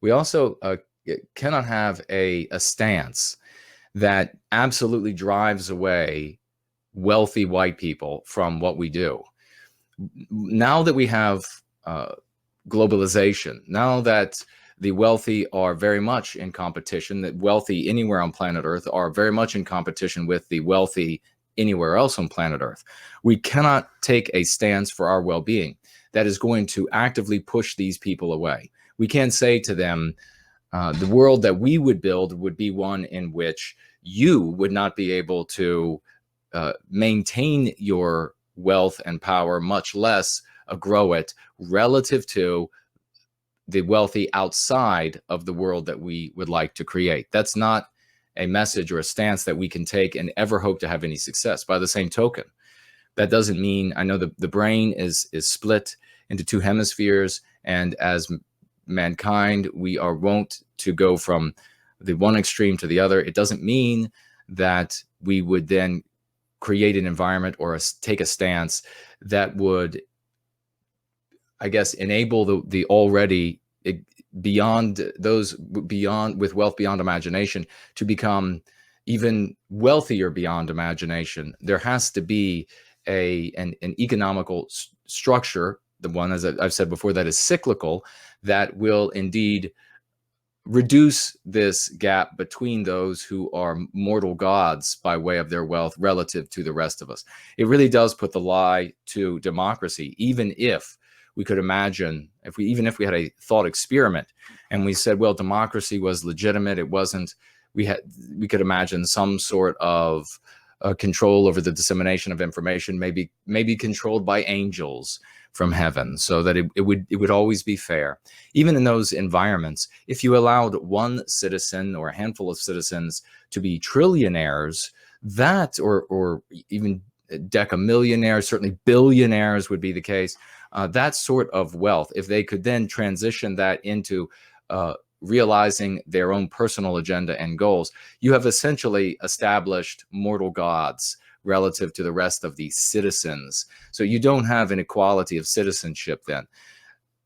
We also cannot have a stance that absolutely drives away wealthy white people from what we do. Now that we have uh, globalization, now that the wealthy are very much in competition, that wealthy anywhere on planet Earth are very much in competition with the wealthy anywhere else on planet Earth, we cannot take a stance for our well being that is going to actively push these people away. We can't say to them, the world that we would build would be one in which you would not be able to maintain your wealth and power, much less grow it relative to the wealthy outside of the world that we would like to create. That's not a message or a stance that we can take and ever hope to have any success. By the same token, that doesn't mean, I know the brain is split into two hemispheres, and as mankind, we are wont to go from the one extreme to the other. It doesn't mean that we would then create an environment or take a stance that would, I guess, enable the already beyond those beyond with wealth beyond imagination to become even wealthier beyond imagination. There has to be an economical structure, the one, as I've said before, that is cyclical, that will indeed reduce this gap between those who are mortal gods by way of their wealth relative to the rest of us. It really does put the lie to democracy. Even if we could imagine, even if we had a thought experiment and we said, well, democracy was legitimate, it wasn't, we could imagine some sort of control over the dissemination of information, maybe controlled by angels from heaven, so that it would always be fair. Even in those environments, if you allowed one citizen or a handful of citizens to be trillionaires, that or even decamillionaires, certainly billionaires would be the case. That sort of wealth, if they could then transition that into realizing their own personal agenda and goals, you have essentially established mortal gods relative to the rest of the citizens. So you don't have an equality of citizenship then.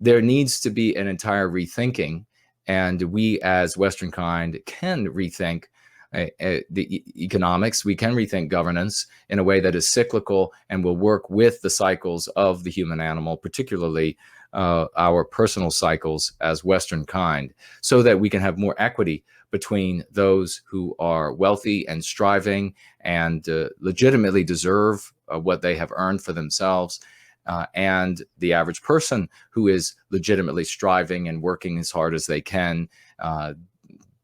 There needs to be an entire rethinking, and we as Western kind can rethink the economics. We can rethink governance in a way that is cyclical and will work with the cycles of the human animal, particularly our personal cycles as Western kind, so that we can have more equity between those who are wealthy and striving and legitimately deserve what they have earned for themselves, and the average person who is legitimately striving and working as hard as they can.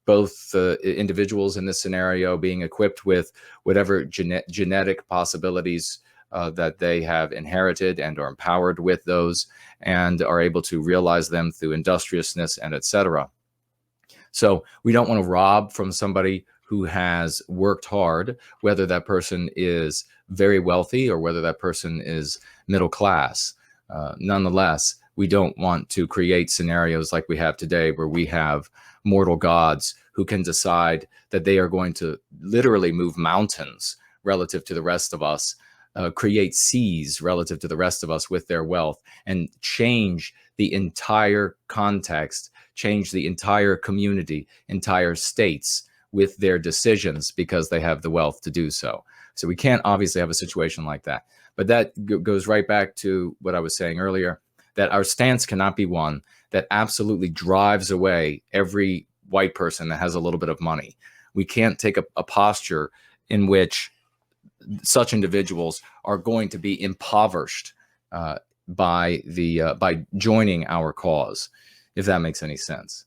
Both individuals in this scenario being equipped with whatever genetic possibilities that they have inherited and are empowered with those and are able to realize them through industriousness and etc. So we don't want to rob from somebody who has worked hard, whether that person is very wealthy or whether that person is middle class. Nonetheless, we don't want to create scenarios like we have today, where we have mortal gods who can decide that they are going to literally move mountains relative to the rest of us, create seas relative to the rest of us with their wealth, and change the entire context, change the entire community, entire states with their decisions because they have the wealth to do so. So we can't obviously have a situation like that. But that goes right back to what I was saying earlier, that our stance cannot be one that absolutely drives away every white person that has a little bit of money. We can't take a posture in which such individuals are going to be impoverished by joining our cause, if that makes any sense.